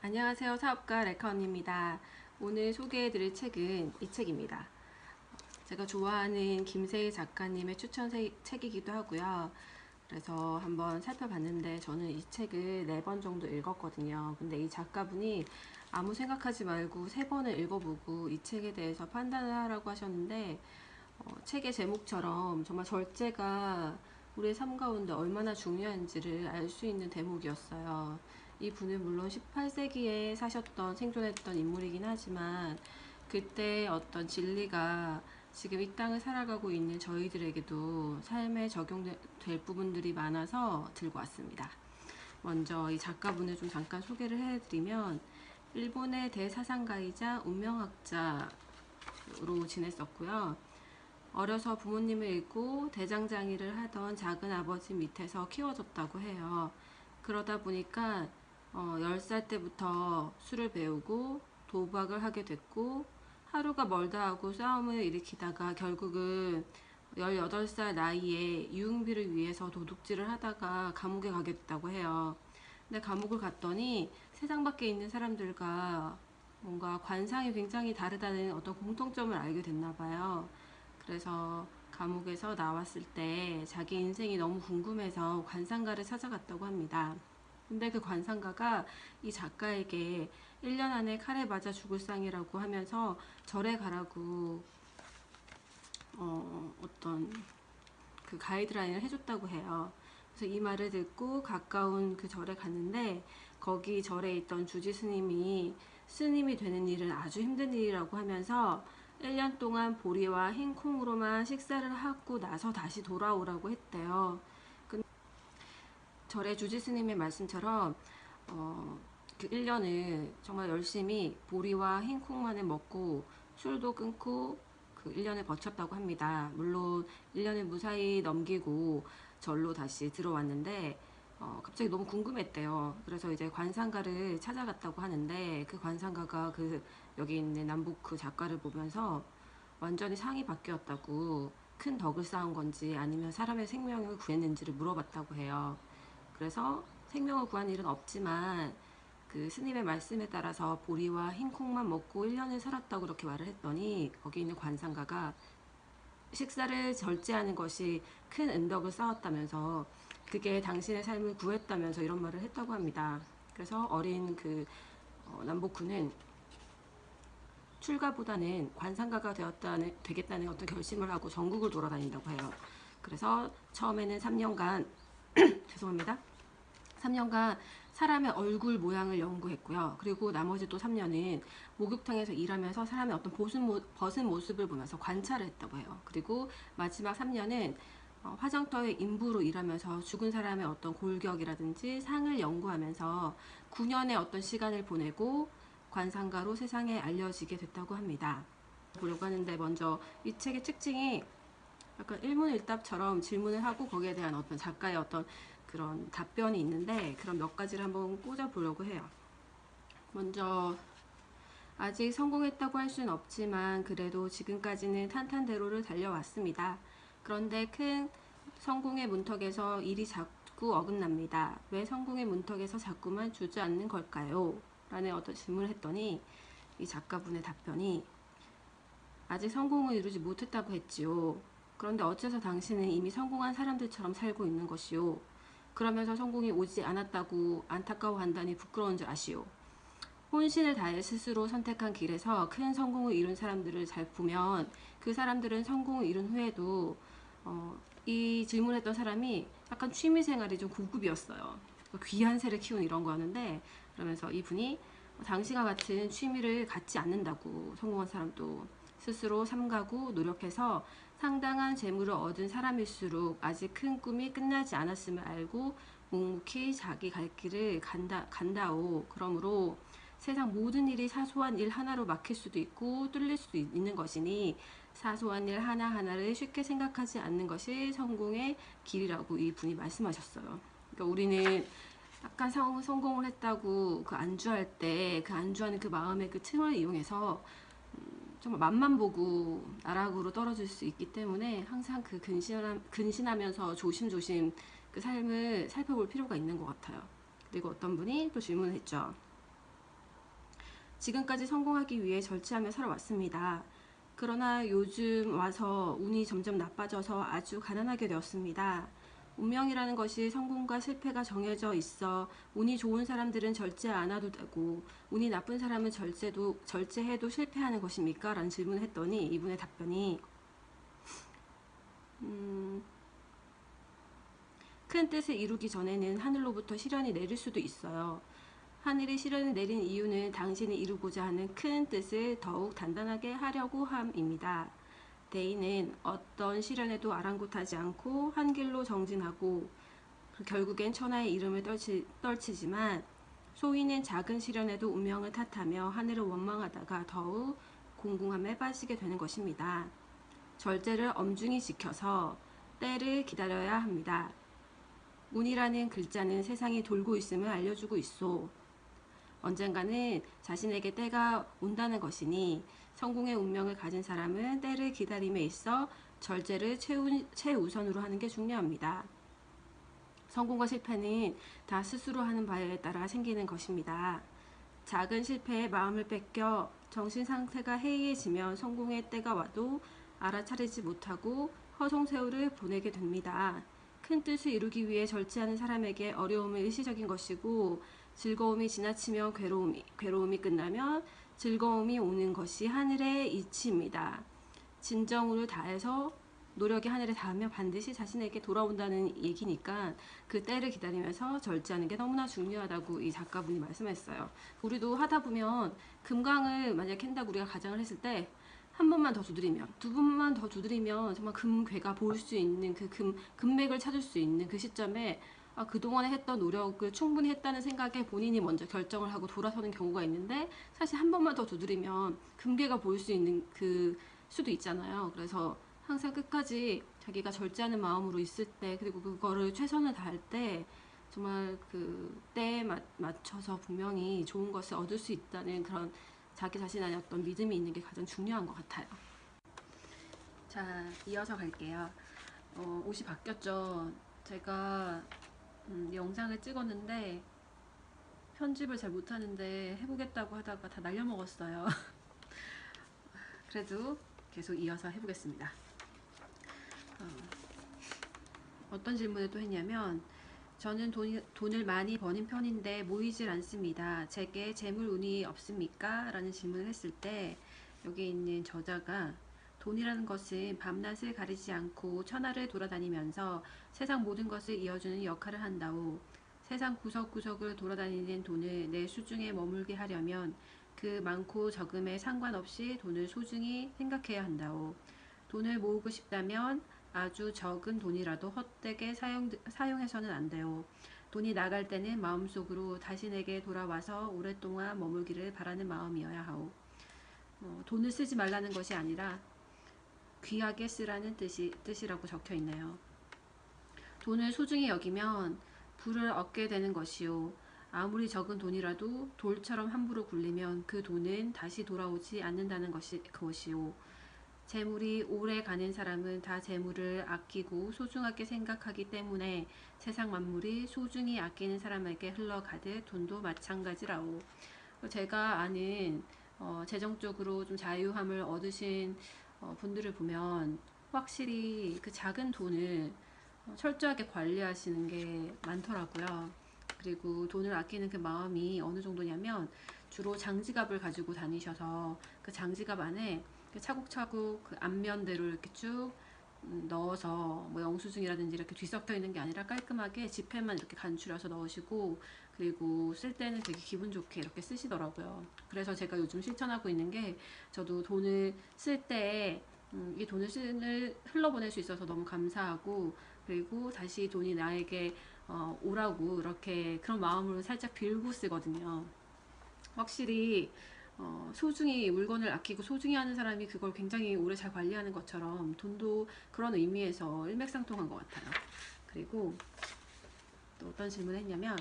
안녕하세요. 사업가 레카 언니입니다. 오늘 소개해드릴 책은 이 책입니다. 제가 좋아하는 김세희 작가님의 추천 책이기도 하고요. 그래서 한번 살펴봤는데 저는 이 책을 4번 정도 읽었거든요. 근데 이 작가분이 아무 생각하지 말고 3번을 읽어보고 이 책에 대해서 판단을 하라고 하셨는데 책의 제목처럼 정말 절제가 우리의 삶 가운데 얼마나 중요한지를 알 수 있는 대목이었어요. 이 분은 물론 18세기에 사셨던 생존했던 인물이긴 하지만 그때 어떤 진리가 지금 이 땅을 살아가고 있는 저희들에게도 삶에 적용될 부분들이 많아서 들고 왔습니다. 먼저 이 작가분을 좀 잠깐 소개를 해드리면 일본의 대사상가이자 운명학자로 지냈었고요. 어려서 부모님을 잃고 대장장이를 하던 작은 아버지 밑에서 키워졌다고 해요. 그러다 보니까 10살 때부터 술을 배우고 도박을 하게 됐고 하루가 멀다 하고 싸움을 일으키다가 결국은 18살 나이에 유흥비를 위해서 도둑질을 하다가 감옥에 가게 됐다고 해요. 근데 감옥을 갔더니 세상 밖에 있는 사람들과 뭔가 관상이 굉장히 다르다는 어떤 공통점을 알게 됐나 봐요. 그래서 감옥에서 나왔을 때 자기 인생이 너무 궁금해서 관상가를 찾아갔다고 합니다. 근데 그 관상가가 이 작가에게 1년 안에 칼에 맞아 죽을 상이라고 하면서 절에 가라고 어떤 그 가이드라인을 해줬다고 해요. 그래서 이 말을 듣고 가까운 그 절에 갔는데 거기 절에 있던 주지 스님이 되는 일은 아주 힘든 일이라고 하면서 1년 동안 보리와 흰 콩으로만 식사를 하고 나서 다시 돌아오라고 했대요. 절의 주지 스님의 말씀처럼 그 1년을 정말 열심히 보리와 흰 콩만을 먹고 술도 끊고 그 1년을 버텼다고 합니다. 물론 1년을 무사히 넘기고 절로 다시 들어왔는데 갑자기 너무 궁금했대요. 그래서 이제 관상가를 찾아갔다고 하는데 그 관상가가 그 여기 있는 남북 그 작가를 보면서 완전히 상이 바뀌었다고 큰 덕을 쌓은 건지 아니면 사람의 생명을 구했는지를 물어봤다고 해요. 그래서 생명을 구한 일은 없지만 그 스님의 말씀에 따라서 보리와 흰 콩만 먹고 1년을 살았다고 그렇게 말을 했더니 거기 있는 관상가가 식사를 절제하는 것이 큰 은덕을 쌓았다면서 그게 당신의 삶을 구했다면서 이런 말을 했다고 합니다. 그래서 어린 그 남복군은 출가보다는 관상가가 되겠다는 어떤 결심을 하고 전국을 돌아다닌다고 해요. 그래서 처음에는 3년간 죄송합니다. 3년간 사람의 얼굴 모양을 연구했고요. 그리고 나머지 또 3년은 목욕탕에서 일하면서 사람의 어떤 벗은 모습을 보면서 관찰을 했다고 해요. 그리고 마지막 3년은 화장터의 인부로 일하면서 죽은 사람의 어떤 골격이라든지 상을 연구하면서 9년의 어떤 시간을 보내고 관상가로 세상에 알려지게 됐다고 합니다. 보려고 하는데 먼저 이 책의 특징이 약간 일문일답처럼 질문을 하고 거기에 대한 어떤 작가의 어떤 그런 답변이 있는데 그런 몇 가지를 한번 꽂아 보려고 해요. 먼저 아직 성공했다고 할 수는 없지만 그래도 지금까지는 탄탄대로를 달려왔습니다. 그런데 큰 성공의 문턱에서 일이 자꾸 어긋납니다. 왜 성공의 문턱에서 자꾸만 주저앉는 걸까요? 라는 어떤 질문을 했더니 이 작가분의 답변이 아직 성공을 이루지 못했다고 했지요. 그런데 어째서 당신은 이미 성공한 사람들처럼 살고 있는 것이요. 그러면서 성공이 오지 않았다고 안타까워한다니 부끄러운 줄 아시오. 혼신을 다해 스스로 선택한 길에서 큰 성공을 이룬 사람들을 잘 보면 그 사람들은 성공을 이룬 후에도 이 질문했던 사람이 약간 취미생활이 좀 고급이었어요. 귀한 새를 키우는 이런 거였는데 그러면서 이분이 당신과 같은 취미를 갖지 않는다고 성공한 사람도 스스로 삼가고 노력해서 상당한 재물을 얻은 사람일수록 아직 큰 꿈이 끝나지 않았음을 알고 묵묵히 자기 갈 길을 간다오. 그러므로 세상 모든 일이 사소한 일 하나로 막힐 수도 있고 뚫릴 수도 있는 것이니 사소한 일 하나하나를 쉽게 생각하지 않는 것이 성공의 길이라고 이분이 말씀하셨어요. 그러니까 우리는 약간 성공을 했다고 그 안주할 때 그 안주하는 그 마음의 그 틈을 이용해서 정말 맛만 보고 나락으로 떨어질 수 있기 때문에 항상 그 근신하면서 조심조심 그 삶을 살펴볼 필요가 있는 것 같아요. 그리고 어떤 분이 또 질문을 했죠. 지금까지 성공하기 위해 절제하며 살아왔습니다. 그러나 요즘 와서 운이 점점 나빠져서 아주 가난하게 되었습니다. 운명이라는 것이 성공과 실패가 정해져 있어 운이 좋은 사람들은 절제 안 해도 되고 운이 나쁜 사람은 절제해도 실패하는 것입니까? 라는 질문을 했더니 이분의 답변이 큰 뜻을 이루기 전에는 하늘로부터 시련이 내릴 수도 있어요. 하늘이 시련을 내린 이유는 당신이 이루고자 하는 큰 뜻을 더욱 단단하게 하려고 함입니다. 대인은 어떤 시련에도 아랑곳하지 않고 한 길로 정진하고 결국엔 천하의 이름을 떨치지만 소인은 작은 시련에도 운명을 탓하며 하늘을 원망하다가 더욱 공공함에 빠지게 되는 것입니다. 절제를 엄중히 지켜서 때를 기다려야 합니다. 운이라는 글자는 세상이 돌고 있음을 알려주고 있소. 언젠가는 자신에게 때가 온다는 것이니 성공의 운명을 가진 사람은 때를 기다림에 있어 절제를 최우선으로 하는 게 중요합니다. 성공과 실패는 다 스스로 하는 바에 따라 생기는 것입니다. 작은 실패에 마음을 뺏겨 정신 상태가 해이해지면 성공의 때가 와도 알아차리지 못하고 허송세월을 보내게 됩니다. 큰 뜻을 이루기 위해 절제하는 사람에게 어려움은 일시적인 것이고 즐거움이 지나치면 괴로움이 끝나면 즐거움이 오는 것이 하늘의 이치입니다. 진정으로 다해서 노력이 하늘에 닿으면 반드시 자신에게 돌아온다는 얘기니까 그 때를 기다리면서 절제하는 게 너무나 중요하다고 이 작가분이 말씀했어요. 우리도 하다 보면 금강을 만약 캔다고 우리가 가정을 했을 때 한 번만 더 두드리면, 두 번만 더 두드리면 정말 금괴가 보일 수 있는 그 금맥을 찾을 수 있는 그 시점에 그동안에 했던 노력을 충분히 했다는 생각에 본인이 먼저 결정을 하고 돌아서는 경우가 있는데, 사실 한 번만 더 두드리면 금괴가 보일 수 있는 그 수도 있잖아요. 그래서 항상 끝까지 자기가 절제하는 마음으로 있을 때, 그리고 그거를 최선을 다할 때 정말 그 때에 맞춰서 분명히 좋은 것을 얻을 수 있다는 그런 자기 자신 안에 어떤 믿음이 있는 게 가장 중요한 것 같아요. 자, 이어서 갈게요. 옷이 바뀌었죠. 제가 영상을 찍었는데 편집을 잘 못하는데 해보겠다고 하다가 다 날려먹었어요. 그래도 계속 이어서 해보겠습니다. 어떤 질문을 또 했냐면, 저는 돈을 많이 버는 편인데 모이질 않습니다. 제게 재물 운이 없습니까? 라는 질문을 했을 때 여기 있는 저자가 돈이라는 것은 밤낮을 가리지 않고 천하를 돌아다니면서 세상 모든 것을 이어주는 역할을 한다오. 세상 구석구석을 돌아다니는 돈을 내 수중에 머물게 하려면 그 많고 적음에 상관없이 돈을 소중히 생각해야 한다오. 돈을 모으고 싶다면 아주 적은 돈이라도 헛되게 사용해서는 안 돼요. 돈이 나갈 때는 마음속으로 자신에게 돌아와서 오랫동안 머물기를 바라는 마음이어야 하오. 돈을 쓰지 말라는 것이 아니라 귀하게 쓰라는 뜻이라고 적혀 있네요. 돈을 소중히 여기면 부를 얻게 되는 것이요. 아무리 적은 돈이라도 돌처럼 함부로 굴리면 그 돈은 다시 돌아오지 않는다는 그것이요. 재물이 오래 가는 사람은 다 재물을 아끼고 소중하게 생각하기 때문에 세상 만물이 소중히 아끼는 사람에게 흘러가듯 돈도 마찬가지라오. 제가 아는 재정적으로 좀 자유함을 얻으신 분들을 보면 확실히 그 작은 돈을 철저하게 관리하시는 게 많더라고요. 그리고 돈을 아끼는 그 마음이 어느 정도냐면 주로 장지갑을 가지고 다니셔서 그 장지갑 안에 차곡차곡 그 앞면대로 이렇게 쭉 넣어서 뭐 영수증이라든지 이렇게 뒤섞여 있는 게 아니라 깔끔하게 지폐만 이렇게 간추려서 넣으시고, 그리고 쓸 때는 되게 기분 좋게 이렇게 쓰시더라고요. 그래서 제가 요즘 실천하고 있는 게, 저도 돈을 쓸 때 이 돈을 흘러보낼 수 있어서 너무 감사하고, 그리고 다시 돈이 나에게 오라고 이렇게 그런 마음으로 살짝 빌고 쓰거든요. 확실히 소중히 물건을 아끼고 소중히 하는 사람이 그걸 굉장히 오래 잘 관리하는 것처럼 돈도 그런 의미에서 일맥상통한 것 같아요. 그리고 또 어떤 질문을 했냐면,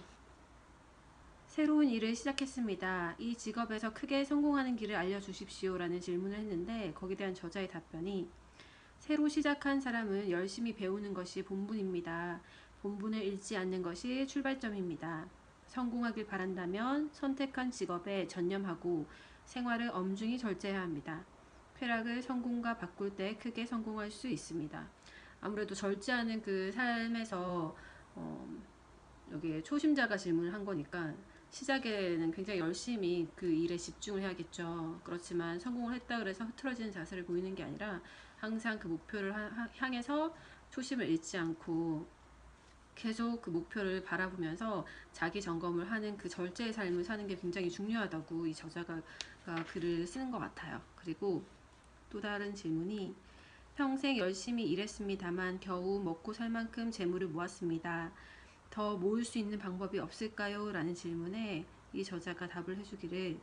새로운 일을 시작했습니다. 이 직업에서 크게 성공하는 길을 알려주십시오 라는 질문을 했는데, 거기에 대한 저자의 답변이, 새로 시작한 사람은 열심히 배우는 것이 본분입니다. 본분을 잃지 않는 것이 출발점입니다. 성공하길 바란다면 선택한 직업에 전념하고 생활을 엄중히 절제해야 합니다. 쾌락을 성공과 바꿀 때 크게 성공할 수 있습니다. 아무래도 절제하는 그 삶에서 여기 초심자가 질문을 한 거니까 시작에는 굉장히 열심히 그 일에 집중을 해야겠죠. 그렇지만 성공을 했다 그래서 흐트러지는 자세를 보이는 게 아니라 항상 그 목표를 향해서 초심을 잃지 않고 계속 그 목표를 바라보면서 자기 점검을 하는 그 절제의 삶을 사는 게 굉장히 중요하다고 이 저자가 글을 쓰는 것 같아요. 그리고 또 다른 질문이 평생 열심히 일했습니다만 겨우 먹고 살 만큼 재물을 모았습니다. 더 모을 수 있는 방법이 없을까요? 라는 질문에 이 저자가 답을 해주기를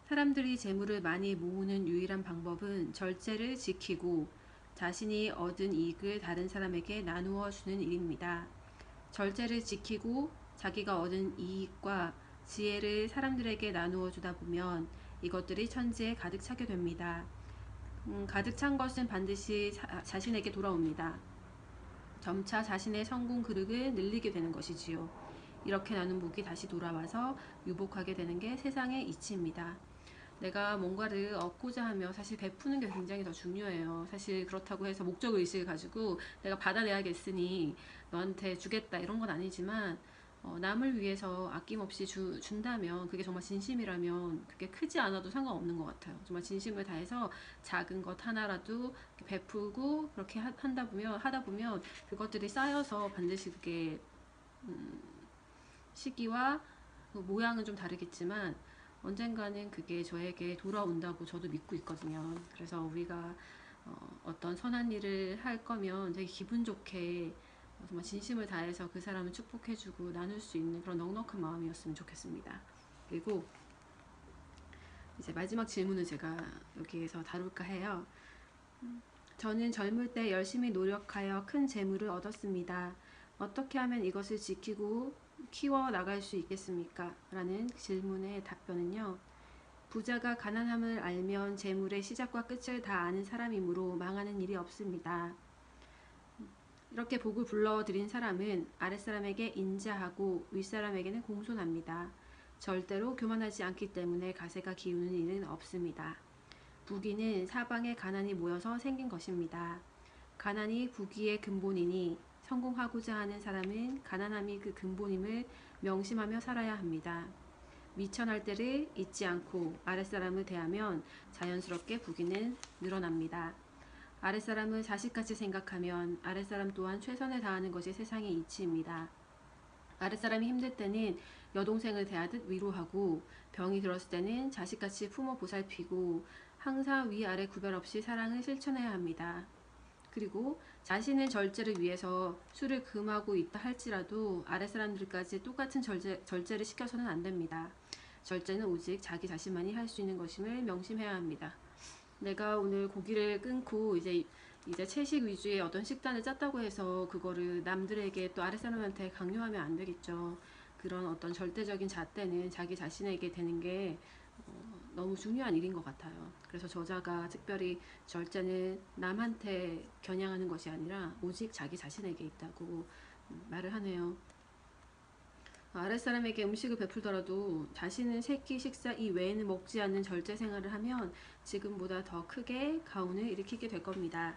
사람들이 재물을 많이 모으는 유일한 방법은 절제를 지키고 자신이 얻은 이익을 다른 사람에게 나누어 주는 일입니다. 절제를 지키고 자기가 얻은 이익과 지혜를 사람들에게 나누어 주다 보면 이것들이 천지에 가득 차게 됩니다. 가득 찬 것은 반드시 자신에게 돌아옵니다. 점차 자신의 성공 그릇을 늘리게 되는 것이지요. 이렇게 나눈 복이 다시 돌아와서 유복하게 되는 게 세상의 이치입니다. 내가 뭔가를 얻고자 하며 사실 베푸는 게 굉장히 더 중요해요. 사실 그렇다고 해서 목적의식을 가지고 내가 받아내야겠으니 너한테 주겠다 이런 건 아니지만 남을 위해서 아낌없이 준다면 그게 정말 진심이라면 그게 크지 않아도 상관없는 것 같아요. 정말 진심을 다해서 작은 것 하나라도 베풀고 그렇게 하다 보면 그것들이 쌓여서 반드시 그게 시기와 모양은 좀 다르겠지만 언젠가는 그게 저에게 돌아온다고 저도 믿고 있거든요. 그래서 우리가 어떤 선한 일을 할 거면 되게 기분 좋게 정말 진심을 다해서 그 사람을 축복해주고 나눌 수 있는 그런 넉넉한 마음이었으면 좋겠습니다. 그리고 이제 마지막 질문을 제가 여기에서 다룰까 해요. 저는 젊을 때 열심히 노력하여 큰 재물을 얻었습니다. 어떻게 하면 이것을 지키고 키워 나갈 수 있겠습니까? 라는 질문의 답변은요. 부자가 가난함을 알면 재물의 시작과 끝을 다 아는 사람이므로 망하는 일이 없습니다. 이렇게 복을 불러들인 사람은 아랫사람에게 인자하고 윗사람에게는 공손합니다. 절대로 교만하지 않기 때문에 가세가 기우는 일은 없습니다. 부귀는 사방에 가난이 모여서 생긴 것입니다. 가난이 부귀의 근본이니 성공하고자 하는 사람은 가난함이 그 근본임을 명심하며 살아야 합니다. 미천할 때를 잊지 않고 아랫사람을 대하면 자연스럽게 부귀는 늘어납니다. 아랫사람을 자식같이 생각하면 아랫사람 또한 최선을 다하는 것이 세상의 이치입니다. 아랫사람이 힘들 때는 여동생을 대하듯 위로하고 병이 들었을 때는 자식같이 품어 보살피고 항상 위아래 구별 없이 사랑을 실천해야 합니다. 그리고 자신의 절제를 위해서 술을 금하고 있다 할지라도 아랫사람들까지 똑같은 절제를 시켜서는 안 됩니다. 절제는 오직 자기 자신만이 할 수 있는 것임을 명심해야 합니다. 내가 오늘 고기를 끊고 이제 채식 위주의 어떤 식단을 짰다고 해서 그거를 남들에게 또 아랫사람한테 강요하면 안 되겠죠. 그런 어떤 절대적인 잣대는 자기 자신에게 되는 게 너무 중요한 일인 것 같아요. 그래서 저자가 특별히 절제는 남한테 겨냥하는 것이 아니라 오직 자기 자신에게 있다고 말을 하네요. 아랫사람에게 음식을 베풀더라도 자신은 세끼 식사 이외에는 먹지 않는 절제 생활을 하면 지금보다 더 크게 가훈을 일으키게 될 겁니다.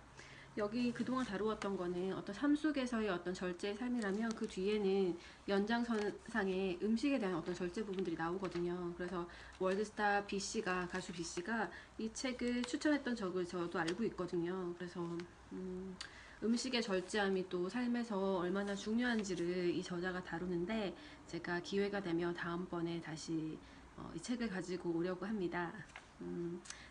여기 그동안 다루었던 거는 어떤 삶 속에서의 어떤 절제의 삶이라면 그 뒤에는 연장선상에 음식에 대한 어떤 절제 부분들이 나오거든요. 그래서 월드스타 B씨가, 가수 B씨가 이 책을 추천했던 적을 저도 알고 있거든요. 그래서 음식의 절제함이 또 삶에서 얼마나 중요한지를 이 저자가 다루는데 제가 기회가 되면 다음번에 다시 이 책을 가지고 오려고 합니다.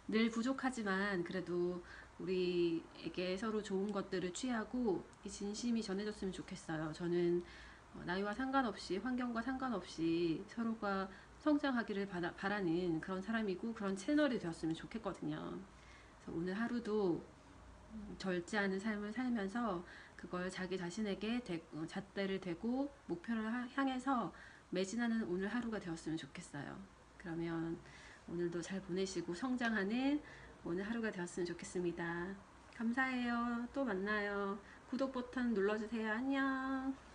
늘 부족하지만 그래도 우리에게 서로 좋은 것들을 취하고 이 진심이 전해졌으면 좋겠어요. 저는 나이와 상관없이 환경과 상관없이 서로가 성장하기를 바라는 그런 사람이고 그런 채널이 되었으면 좋겠거든요. 그래서 오늘 하루도 절제하는 삶을 살면서 그걸 자기 자신에게 잣대를 대고 목표를 향해서 매진하는 오늘 하루가 되었으면 좋겠어요. 그러면 오늘도 잘 보내시고 성장하는 오늘 하루가 되었으면 좋겠습니다. 감사해요. 또 만나요. 구독 버튼 눌러주세요. 안녕.